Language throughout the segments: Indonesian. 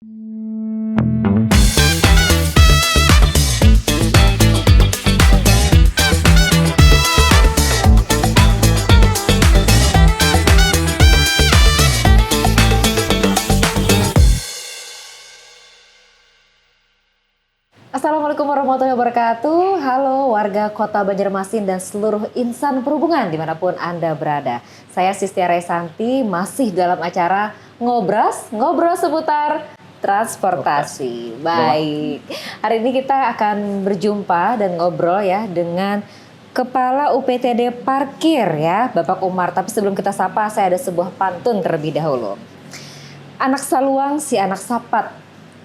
Assalamualaikum warahmatullahi wabarakatuh. Halo warga Kota Banjarmasin dan seluruh insan perhubungan dimanapun Anda berada. Saya Sistia Resanti masih dalam acara ngobrol seputar transportasi. Baik, hari ini kita akan berjumpa dan ngobrol ya dengan Kepala UPTD Parkir ya, Bapak Umar. Tapi sebelum kita sapa, saya ada sebuah pantun terlebih dahulu. Anak saluang si anak sapat,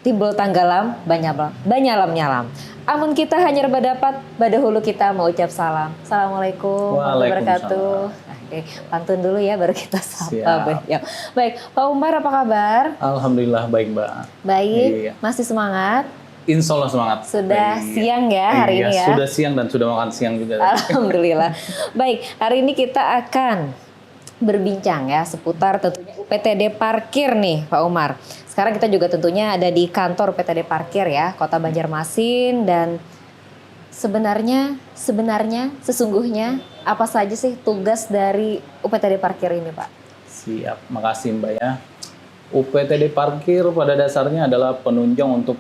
timbul tanggalam, banyalam nyalam. Amun kita hanya berdapat, badahulu kita mau ucap salam. Assalamualaikum warahmatullahi wabarakatuh. Oke, pantun dulu ya, baru kita sapa. Baik, Pak Umar apa kabar? Alhamdulillah baik Mbak. Baik, iya. Masih semangat? Insya Allah semangat. Sudah siang ya hari ini ya? Sudah siang dan sudah makan siang juga. Alhamdulillah. Baik, hari ini kita akan berbincang ya seputar tentunya UPTD Parkir nih Pak Umar. Sekarang kita juga tentunya ada di kantor UPTD Parkir ya, Kota Banjarmasin, dan sesungguhnya apa saja sih tugas dari UPTD Parkir ini Pak? Siap, makasih Mbak ya. UPTD Parkir pada dasarnya adalah penunjang untuk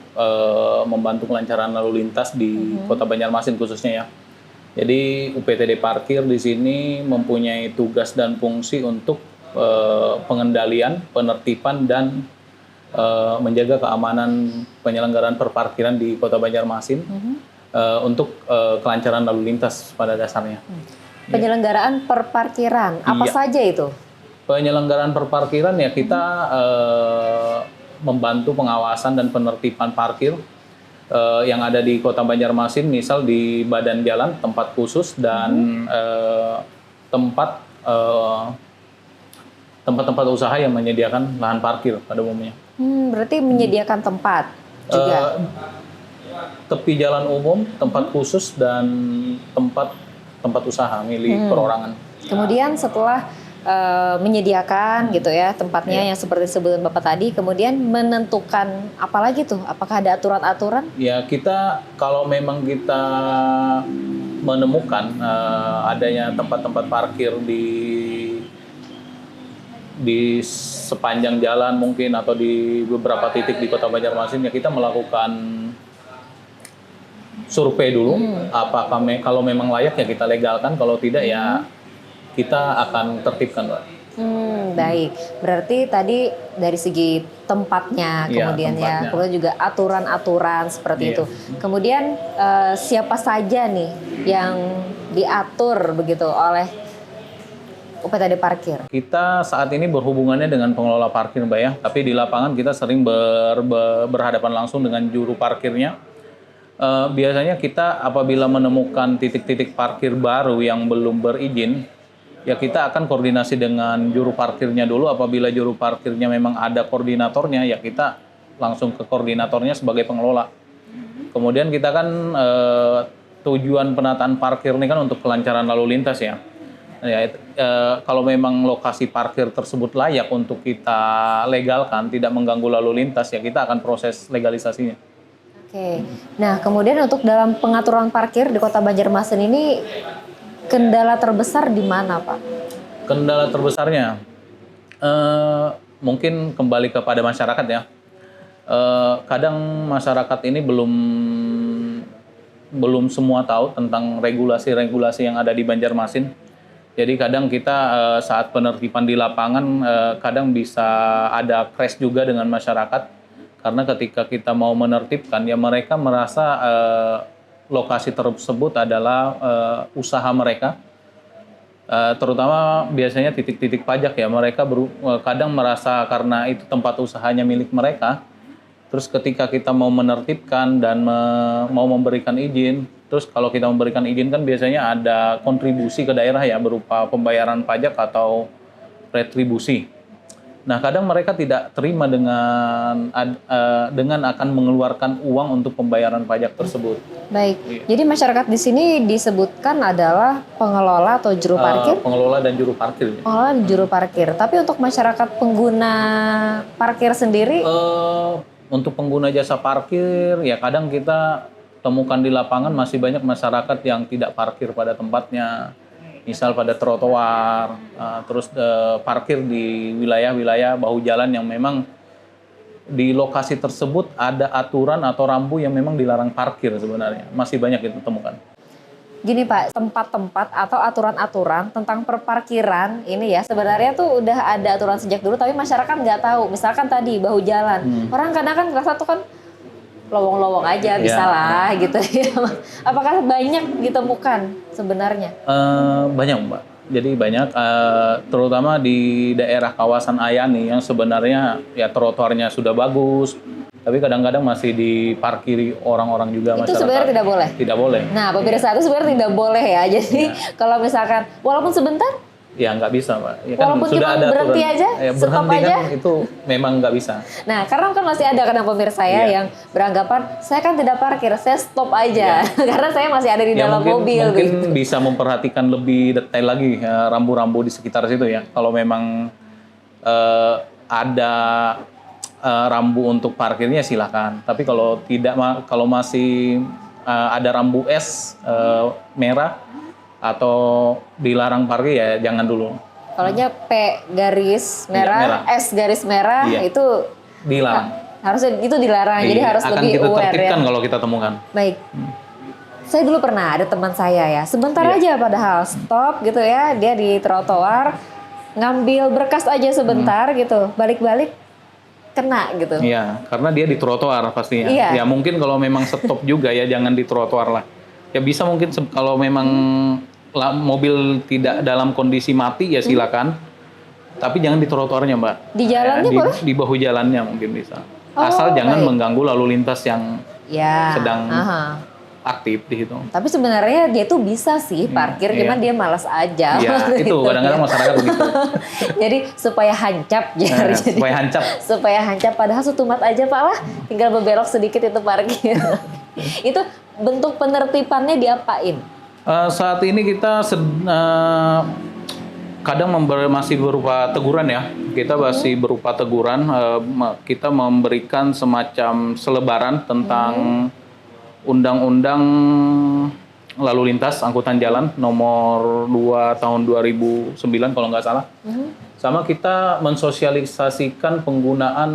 membantu kelancaran lalu lintas di Kota Banjarmasin khususnya ya. Jadi UPTD Parkir di sini mempunyai tugas dan fungsi untuk pengendalian, penertiban dan menjaga keamanan penyelenggaraan perparkiran di Kota Banjarmasin untuk kelancaran lalu lintas pada dasarnya. Penyelenggaraan perparkiran, apa saja itu? Penyelenggaraan perparkiran ya kita membantu pengawasan dan penertiban parkir yang ada di Kota Banjarmasin, misal di badan jalan, tempat khusus dan tempat-tempat usaha yang menyediakan lahan parkir pada umumnya. Berarti menyediakan tempat juga? Tepi jalan umum, tempat khusus dan tempat usaha milik perorangan. Kemudian setelah menyediakan gitu ya tempatnya yang seperti sebutan Bapak tadi, kemudian menentukan apa lagi tuh? Apakah ada aturan-aturan? Ya kita kalau memang kita menemukan adanya tempat-tempat parkir di sepanjang jalan mungkin atau di beberapa titik di Kota Banjarmasin ya kita melakukan survei dulu apakah kalau memang layak ya kita legalkan, kalau tidak ya kita akan tertibkan Pak. Baik, berarti tadi dari segi tempatnya kemudian kemudian juga aturan-aturan seperti itu. Kemudian siapa saja nih yang diatur begitu oleh UPTD Parkir? Kita saat ini berhubungannya dengan pengelola parkir Mbak ya, tapi di lapangan kita sering berhadapan langsung dengan juru parkirnya. Biasanya kita apabila menemukan titik-titik parkir baru yang belum berizin, ya kita akan koordinasi dengan juru parkirnya dulu. Apabila juru parkirnya memang ada koordinatornya, ya kita langsung ke koordinatornya sebagai pengelola. Kemudian kita kan tujuan penataan parkir ini kan untuk kelancaran lalu lintas ya. Kalau memang lokasi parkir tersebut layak untuk kita legalkan, tidak mengganggu lalu lintas, ya kita akan proses legalisasinya. Oke. Nah, kemudian untuk dalam pengaturan parkir di Kota Banjarmasin ini kendala terbesar di mana, Pak? Kendala terbesarnya mungkin kembali kepada masyarakat ya. Kadang masyarakat ini belum semua tahu tentang regulasi-regulasi yang ada di Banjarmasin. Jadi kadang kita saat penertiban di lapangan kadang bisa ada crash juga dengan masyarakat. Karena ketika kita mau menertibkan ya mereka merasa lokasi tersebut adalah usaha mereka. Terutama biasanya titik-titik pajak ya, mereka kadang merasa karena itu tempat usahanya milik mereka. Terus ketika kita mau menertibkan dan mau memberikan izin, terus kalau kita memberikan izin kan biasanya ada kontribusi ke daerah ya berupa pembayaran pajak atau retribusi. Nah, kadang mereka tidak terima dengan akan mengeluarkan uang untuk pembayaran pajak tersebut. Baik. Iya. Jadi masyarakat di sini disebutkan adalah pengelola atau juru parkir? Pengelola dan juru parkir. Pengelola dan juru parkir. Tapi untuk masyarakat pengguna parkir sendiri? untuk pengguna jasa parkir, ya kadang kita temukan di lapangan masih banyak masyarakat yang tidak parkir pada tempatnya. Misal pada trotoar, terus parkir di wilayah-wilayah bahu jalan yang memang di lokasi tersebut ada aturan atau rambu yang memang dilarang parkir sebenarnya. Masih banyak kita temukan. Gini Pak, tempat-tempat atau aturan-aturan tentang perparkiran ini ya sebenarnya tuh udah ada aturan sejak dulu tapi masyarakat nggak tahu. Misalkan tadi bahu jalan, orang kadang kan ngerasa tuh kan lowong-lowong aja bisa lah gitu ya. Apakah banyak ditemukan sebenarnya? Banyak Mbak. Jadi banyak, terutama di daerah kawasan Ayani yang sebenarnya ya trotoarnya sudah bagus, tapi kadang-kadang masih diparkiri orang-orang juga Itu masyarakat. sebenarnya tidak boleh? Tidak boleh. Nah, pemirsa itu sebenarnya tidak boleh ya. Jadi kalau misalkan walaupun sebentar, Ya nggak bisa Mbak. Ya kan walaupun sudah cuma ada berhenti aturan. aja, Ya, stop berhenti aja. kan itu memang nggak bisa. Nah, karena kan masih ada kadang pemirsa ya yang beranggapan saya kan tidak parkir, saya stop aja karena saya masih ada di Ya dalam mobil. mungkin bisa memperhatikan lebih detail lagi ya, rambu-rambu di sekitar situ ya. Kalau memang ada rambu untuk parkirnya silakan. Tapi kalau tidak, kalau masih ada rambu S merah atau dilarang parkir ya jangan dulu. Kalau P garis merah, merah. S garis merah Iya. itu Dilarang. harusnya itu dilarang. Jadi Iya, harus akan lebih kita aware ya. tertibkan kalau kita temukan. Baik. Saya dulu pernah ada teman saya ya, sebentar aja padahal stop gitu ya, dia di trotoar ngambil berkas aja sebentar gitu, balik-balik kena gitu. Iya, karena dia di trotoar pastinya. Iya. Ya mungkin kalau memang stop juga ya jangan di trotoar lah. Ya bisa mungkin kalau memang mobil tidak dalam kondisi mati ya silakan. Tapi jangan di trotoarnya Mbak. Di jalannya di, boleh? di bahu jalannya mungkin bisa. Oh, Asal jangan baik. mengganggu lalu lintas yang Ya. sedang aha. aktif di situ. Tapi sebenarnya dia tuh bisa sih parkir, iya. cuman dia malas aja. Ya waktu itu kadang-kadang masyarakat begitu. Jadi supaya hancap jadi Supaya hancap. supaya hancap padahal sutumat aja Pak lah, tinggal berbelok sedikit itu parkir. Itu bentuk penertibannya diapain? Saat ini kita kadang masih berupa teguran ya. Kita masih berupa teguran. Kita memberikan semacam selebaran tentang Undang-Undang Lalu Lintas Angkutan Jalan nomor 2 tahun 2009 kalau nggak salah. Sama kita mensosialisasikan penggunaan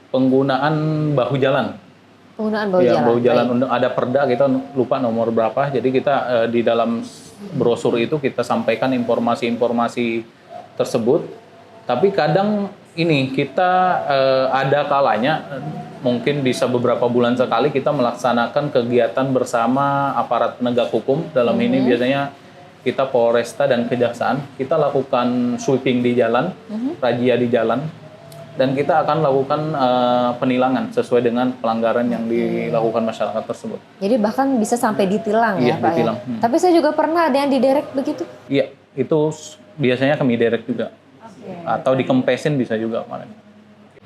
penggunaan bahu jalan. Penggunaan bahu Ya, jalan. bahu jalan Baik. ada perda, kita lupa nomor berapa. Jadi kita di dalam brosur itu kita sampaikan informasi-informasi tersebut. Tapi kadang ini kita ada kalanya mungkin bisa beberapa bulan sekali kita melaksanakan kegiatan bersama aparat penegak hukum. Dalam ini biasanya kita Polresta dan Kejaksaan. Kita lakukan sweeping di jalan, razia di jalan. Dan kita akan lakukan penilangan sesuai dengan pelanggaran yang dilakukan masyarakat tersebut. Jadi bahkan bisa sampai ditilang Iya, ya Pak ditilang. ya. Tapi saya juga pernah ada yang diderek begitu. Iya, itu biasanya kami direct juga. Atau dikempesin bisa juga kemarin.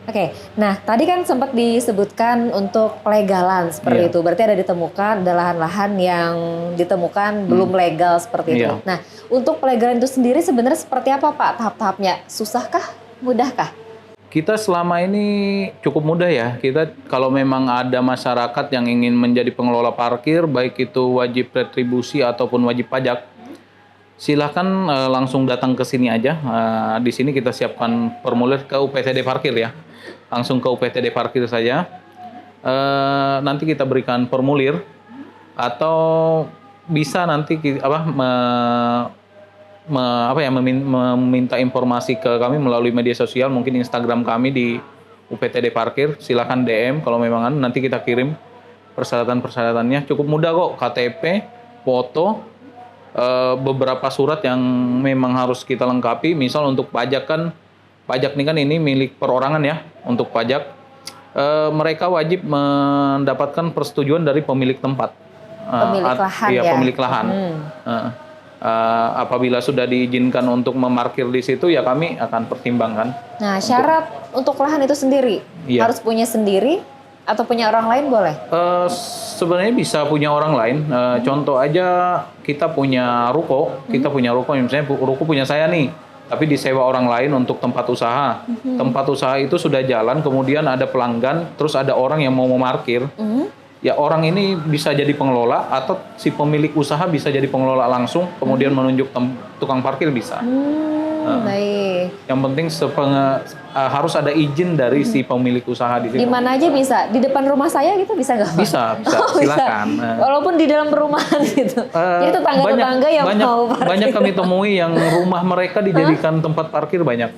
Oke, nah tadi kan sempat disebutkan untuk pelegalan seperti Iya. itu. Berarti ada ditemukan, ada lahan-lahan yang ditemukan belum legal seperti itu. Iya. Nah, untuk pelegalan itu sendiri sebenarnya seperti apa Pak tahap-tahapnya? Susahkah? Mudahkah? Kita selama ini cukup mudah ya. Kita kalau memang ada masyarakat yang ingin menjadi pengelola parkir, baik itu wajib retribusi ataupun wajib pajak, silahkan langsung datang ke sini aja. Di sini kita siapkan formulir ke UPTD Parkir ya. Langsung ke UPTD Parkir saja. Nanti kita berikan formulir atau bisa nanti meminta informasi ke kami melalui media sosial, mungkin Instagram kami di UPTD Parkir. Silakan DM kalau memang nanti kita kirim persyaratan-persyaratannya. Cukup mudah kok, KTP, foto, beberapa surat yang memang harus kita lengkapi. Misal untuk pajak kan, pajak ini kan ini milik perorangan ya. Untuk pajak mereka wajib mendapatkan persetujuan dari pemilik tempat. Pemilik lahan iya, ya? Pemilik lahan. Apabila sudah diizinkan untuk memarkir di situ ya kami akan pertimbangkan. Nah, syarat untuk lahan itu sendiri Iya. harus punya sendiri atau punya orang lain boleh? Sebenarnya bisa punya orang lain. Contoh aja kita punya ruko, misalnya ruko punya saya nih, tapi disewa orang lain untuk tempat usaha. Tempat usaha itu sudah jalan, kemudian ada pelanggan, terus ada orang yang mau memarkir. Ya orang ini bisa jadi pengelola atau si pemilik usaha bisa jadi pengelola langsung, kemudian menunjuk tukang parkir bisa. Baik. Yang penting harus ada izin dari si pemilik usaha di situ. Di mana aja bisa? Di depan rumah saya gitu bisa nggak? Bisa, Oh, silakan. Walaupun di dalam perumahan gitu. Jadi tetangga-tetangga yang mau parkir. Banyak kami temui yang rumah mereka dijadikan tempat parkir banyak.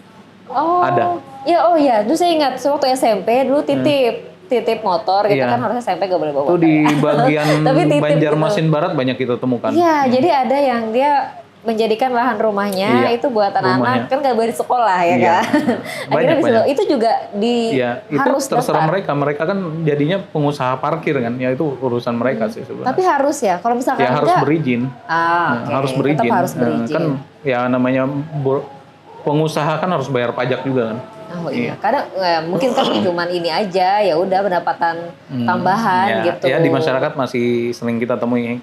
Oh, Ada. Ya, oh ya, dulu saya ingat waktu SMP dulu titip motor gitu kan, harusnya SMP gak boleh bawa Itu motor. di bagian Tapi titip Banjarmasin Barat banyak kita temukan. Iya, jadi ada yang dia menjadikan lahan rumahnya itu buat anak-anak, kan nggak boleh di sekolah ya kan. Akhirnya banyak. itu juga itu harus terserah daftar. mereka kan jadinya pengusaha parkir kan, ya itu urusan mereka sih sebenarnya. Tapi harus ya, kalau misalkan Ya harus berizin. Okay. Harus berizin. Tetap harus berizin. Kan ya namanya pengusaha kan harus bayar pajak juga kan. Oh iya, kadang mungkin kan cuman ini aja, ya udah pendapatan tambahan gitu. Ya di masyarakat masih sering kita temui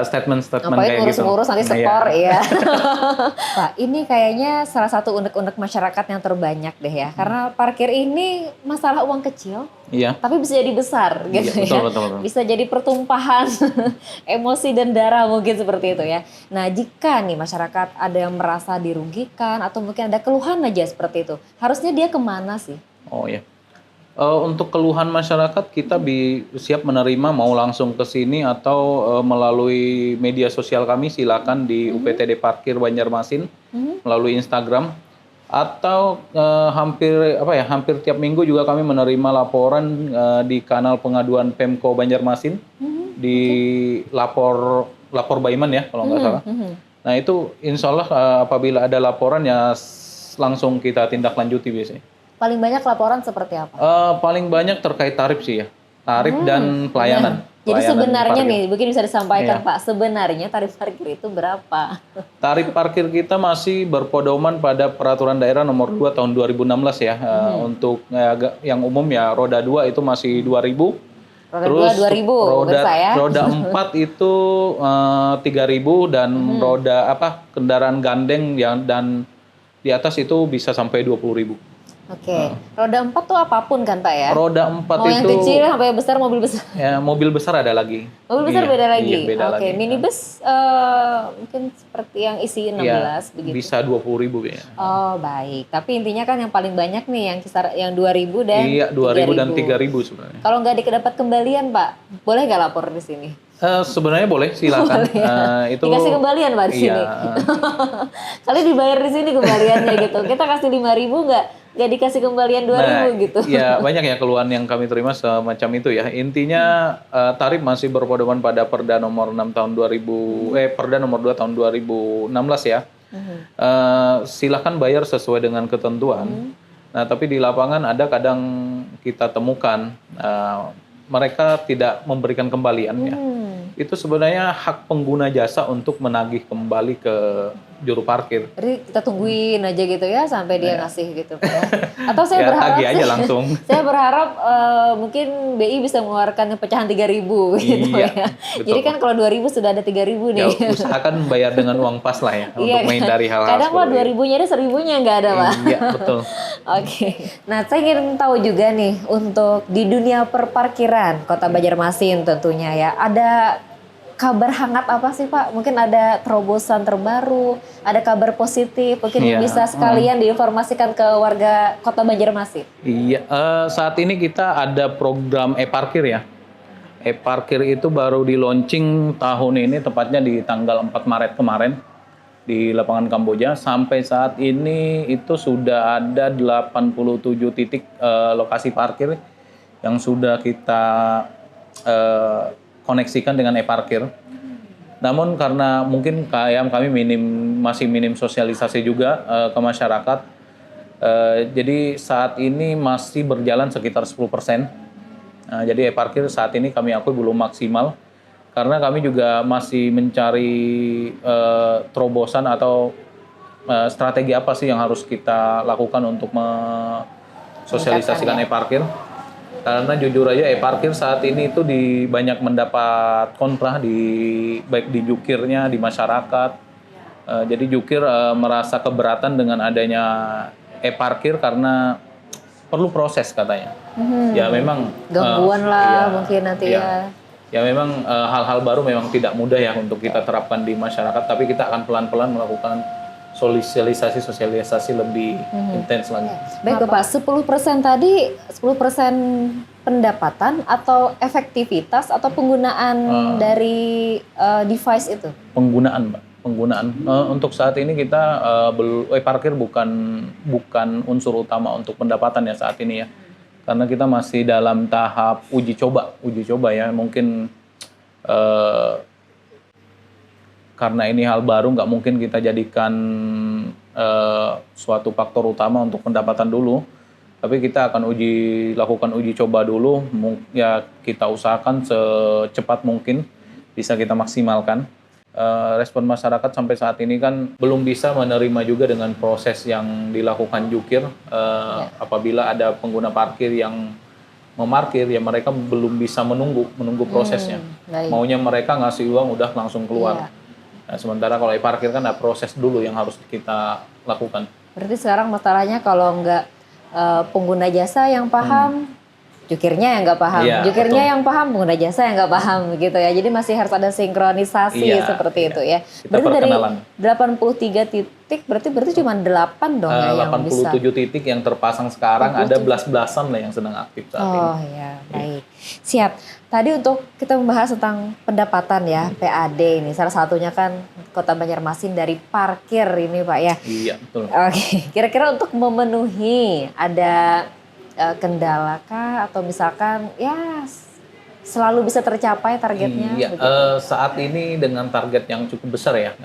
statement-statement Ngapain kayak gitu. ngurus-ngurus nanti setor ya. Pak, ini kayaknya salah satu unek-unek masyarakat yang terbanyak deh ya. Karena parkir ini masalah uang kecil, Iya. tapi bisa jadi besar gitu ya. Betul. Bisa jadi pertumpahan emosi dan darah mungkin seperti itu ya. Nah, jika nih masyarakat ada yang merasa dirugikan atau mungkin ada keluhan aja seperti itu, harusnya dia kemana sih? Oh ya. Untuk keluhan masyarakat kita siap menerima, mau langsung ke sini atau melalui media sosial kami, silakan di UPTD Parkir Banjarmasin melalui Instagram, atau hampir tiap minggu juga kami menerima laporan di kanal pengaduan Pemko Banjarmasin di lapor Baiman ya kalau nggak salah. Nah itu insya Allah apabila ada laporan ya langsung kita tindak lanjuti biasanya. Paling banyak laporan seperti apa? Paling banyak terkait tarif sih ya, tarif dan pelayanan. Jadi Pelayanan sebenarnya parkir. nih, mungkin bisa disampaikan Pak, sebenarnya tarif parkir itu berapa? Tarif parkir kita masih berpedoman pada Peraturan Daerah Nomor 2 Tahun 2016 ya. Untuk yang umum ya roda 2 itu masih 2.000. Roda Terus 2.000 roda 4 itu 3.000 dan roda kendaraan gandeng dan di atas itu bisa sampai 20.000. Oke. Roda 4 tuh apapun kan Pak ya? Roda 4 mau yang itu kecil sampai besar, mobil besar. ya, mobil besar ada lagi. Mobil besar beda lagi. Iya, beda Oke, lagi. minibus mungkin seperti yang isi 16 Ya, begitu. bisa 20.000 ya. Oh, baik. Tapi intinya kan yang paling banyak nih yang 2.000 dan Iya, 2.000 dan 3.000 sebenarnya. Kalau nggak dapat kembalian, Pak, boleh nggak lapor di sini? Sebenarnya boleh, silakan. Boleh ya? Itu dikasih kembalian Pak di sini. Kali dibayar di sini kembaliannya gitu. Kita kasih 5.000 nggak dikasih kembalian 2.000 gitu. Ya banyak ya keluhan yang kami terima semacam itu ya. Intinya tarif masih berpedoman pada Perda nomor 6 tahun 2000 Perda nomor 2 tahun 2016 ya. Silakan bayar sesuai dengan ketentuan. Nah, tapi di lapangan ada kadang kita temukan mereka tidak memberikan kembalian ya. Itu sebenarnya hak pengguna jasa untuk menagih kembali ke juru parkir. Jadi kita tungguin aja gitu ya sampai dia ngasih gitu. Ya. Atau saya berharap tagih aja langsung. Saya berharap mungkin BI bisa mengeluarkan pecahan 3.000 gitu Iya, ya. betul. Jadi kan kalau 2.000 sudah ada 3.000 nih. Ya, usahakan bayar dengan uang pas lah ya untuk menghindari hal-hal Kadang Pak seperti 2.000-nya ada 1.000-nya nggak ada Pak. Iya, betul. Oke. Nah, saya ingin tahu juga nih untuk di dunia perparkiran Kota Banjarmasin tentunya ya. Ada kabar hangat apa sih Pak? Mungkin ada terobosan terbaru, ada kabar positif, mungkin yang bisa sekalian diinformasikan ke warga Kota Banjarmasin. Iya, saat ini kita ada program e-parkir ya. E-parkir itu baru di launching tahun ini, tepatnya di tanggal 4 Maret kemarin di lapangan Kamboja. Sampai saat ini itu sudah ada 87 titik lokasi parkir yang sudah kita koneksikan dengan e-parkir. Namun karena mungkin kami masih minim sosialisasi juga ke masyarakat, jadi saat ini masih berjalan sekitar 10%. Jadi e-parkir saat ini kami akui belum maksimal, karena kami juga masih mencari terobosan atau strategi apa sih yang harus kita lakukan untuk mensosialisasikan e-parkir. Karena jujur aja e-parkir saat ini itu banyak mendapat kontra baik di jukirnya, di masyarakat. Jadi jukir merasa keberatan dengan adanya e-parkir karena perlu proses katanya. Ya memang Gangguan lah iya, mungkin nanti iya. ya. Ya memang hal-hal baru memang tidak mudah ya untuk kita terapkan di masyarakat, tapi kita akan pelan-pelan melakukan sosialisasi lebih intens lagi. Baik Bapak, 10% tadi 10% pendapatan atau efektivitas atau penggunaan dari device itu? Penggunaan, Mbak. Penggunaan. Untuk saat ini kita parkir bukan unsur utama untuk pendapatan ya saat ini ya. Karena kita masih dalam tahap uji coba ya. Mungkin karena ini hal baru, nggak mungkin kita jadikan suatu faktor utama untuk pendapatan dulu. Tapi kita akan lakukan uji coba dulu. Ya kita usahakan secepat mungkin bisa kita maksimalkan. Respon masyarakat sampai saat ini kan belum bisa menerima juga dengan proses yang dilakukan jukir. Apabila ada pengguna parkir yang memarkir, ya mereka belum bisa menunggu prosesnya. Maunya mereka ngasih uang udah langsung keluar. Nah, sementara kalau parkir kan ada proses dulu yang harus kita lakukan. Berarti sekarang masalahnya kalau nggak pengguna jasa yang paham, jukirnya yang nggak paham, jukirnya betul. yang paham, pengguna jasa yang nggak paham gitu ya. Jadi masih harus ada sinkronisasi seperti itu ya. Berarti dari 83 titik berarti cuma 8 dong ya yang bisa. 87 titik yang terpasang sekarang, ada belas-belasan lah yang sedang aktif saat ini. Oh ya, baik. Siap. Tadi untuk kita membahas tentang pendapatan ya, PAD ini. Salah satunya kan Kota Banjarmasin dari parkir ini Pak ya. Iya, betul. Oke, kira-kira untuk memenuhi ada kendala kah atau misalkan ya selalu bisa tercapai targetnya? Iya, saat ini dengan target yang cukup besar ya.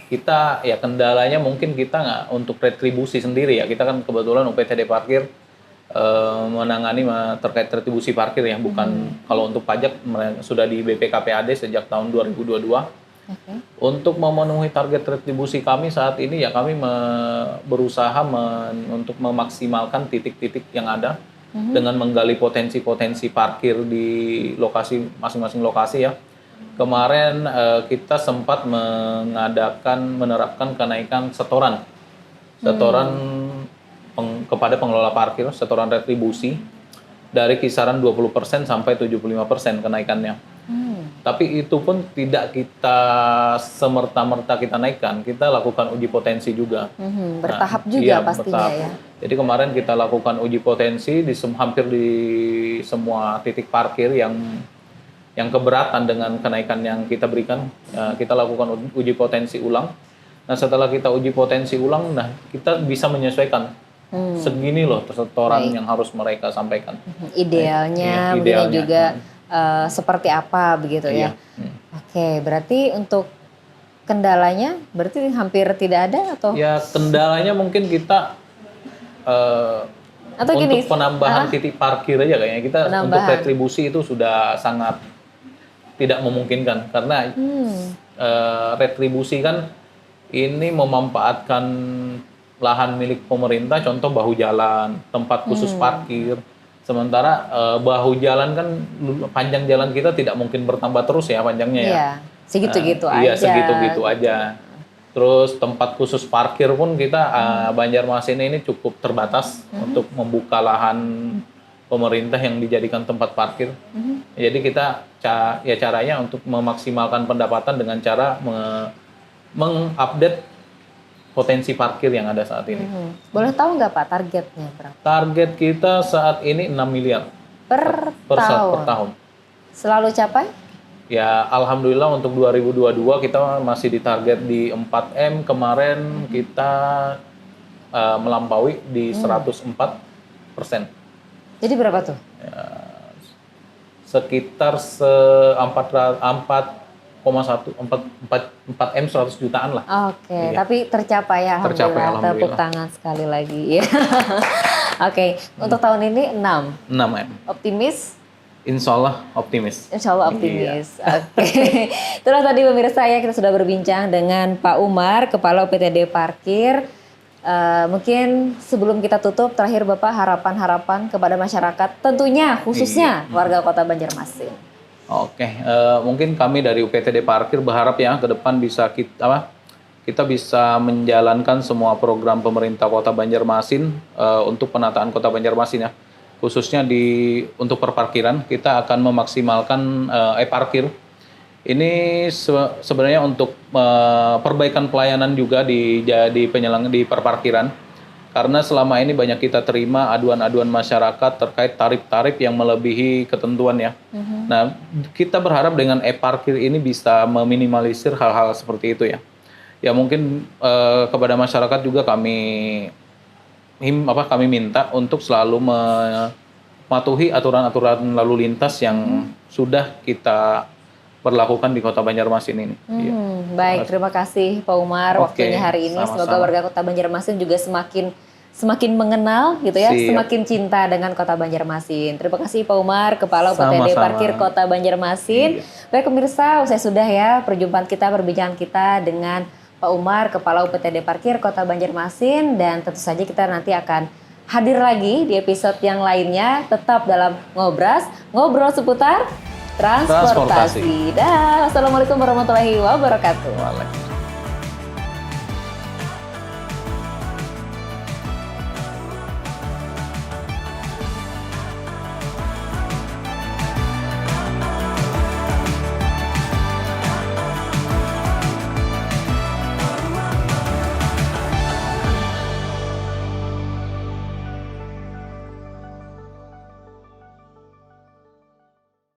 Kita ya kendalanya mungkin kita nggak untuk retribusi sendiri ya. Kita kan kebetulan UPTD Parkir menangani terkait retribusi parkir ya, bukan kalau untuk pajak sudah di BPKPAD sejak tahun 2022. Untuk memenuhi target retribusi kami saat ini ya kami berusaha untuk memaksimalkan titik-titik yang ada dengan menggali potensi-potensi parkir di masing-masing lokasi ya. Kemarin kita sempat menerapkan kenaikan setoran kepada pengelola parkir, setoran retribusi dari kisaran 20% sampai 75% kenaikannya. Tapi itu pun tidak kita semerta-merta kita naikkan, kita lakukan uji potensi juga. Bertahap juga pastinya bertahap. ya. Jadi kemarin kita lakukan uji potensi hampir di semua titik parkir yang keberatan dengan kenaikan yang kita berikan. Kita lakukan uji potensi ulang. Nah setelah kita uji potensi ulang, kita bisa menyesuaikan segini loh setoran yang harus mereka sampaikan. Idealnya juga seperti apa begitu ya. Oke, berarti untuk kendalanya berarti hampir tidak ada atau? Ya kendalanya mungkin kita atau untuk gini, penambahan titik parkir aja kayaknya kita untuk retribusi itu sudah sangat tidak memungkinkan karena retribusi kan ini memanfaatkan lahan milik pemerintah, contoh bahu jalan, tempat khusus parkir. Sementara bahu jalan kan panjang jalan kita tidak mungkin bertambah terus ya panjangnya ya. Iya, segitu-gitu aja. Iya, segitu-gitu aja. Terus tempat khusus parkir pun kita Banjarmasin ini cukup terbatas untuk membuka lahan pemerintah yang dijadikan tempat parkir. Jadi kita caranya untuk memaksimalkan pendapatan dengan cara mengupdate potensi parkir yang ada saat ini. Boleh tahu nggak Pak targetnya berapa? Target kita saat ini 6 miliar per tahun. Selalu capai? Ya alhamdulillah untuk 2022 kita masih ditarget di 4M. Kemarin kita melampaui di 104%. Jadi berapa tuh? Ya, sekitar 4M 100 jutaan lah. Oke, tapi tercapai ya alhamdulillah. Tepuk tangan sekali lagi. Oke, untuk tahun ini 6 M. Optimis? Insya Allah optimis. Insya Allah optimis. Oke. Itulah tadi pemirsa ya, kita sudah berbincang dengan Pak Umar, Kepala UPTD Parkir. Mungkin sebelum kita tutup, terakhir Bapak harapan-harapan kepada masyarakat, tentunya khususnya warga Kota Banjarmasin. Oke, mungkin kami dari UPTD Parkir berharap ya ke depan bisa kita bisa menjalankan semua program pemerintah Kota Banjarmasin untuk penataan Kota Banjarmasin ya. Khususnya untuk perparkiran kita akan memaksimalkan e-parkir. Ini sebenarnya untuk perbaikan pelayanan juga di perparkiran. Karena selama ini banyak kita terima aduan-aduan masyarakat terkait tarif-tarif yang melebihi ketentuan ya. Nah, kita berharap dengan e-parkir ini bisa meminimalisir hal-hal seperti itu ya. Ya mungkin kepada masyarakat juga kami minta untuk selalu mematuhi aturan-aturan lalu lintas yang sudah kita berlakukan di Kota Banjarmasin ini. Iya. Baik, terima kasih Pak Umar waktunya hari ini. Sama-sama. Semoga warga Kota Banjarmasin juga semakin mengenal gitu ya, Siap. semakin cinta dengan Kota Banjarmasin. Terima kasih Pak Umar, Kepala UPTD Sama-sama. Parkir Kota Banjarmasin. Baik pemirsa, usai sudah ya perbincangan kita dengan Pak Umar, Kepala UPTD Parkir Kota Banjarmasin, dan tentu saja kita nanti akan hadir lagi di episode yang lainnya, tetap dalam Ngobras, ngobrol seputar transportasi. Dan Assalamualaikum warahmatullahi wabarakatuh. Waalaikumsalam.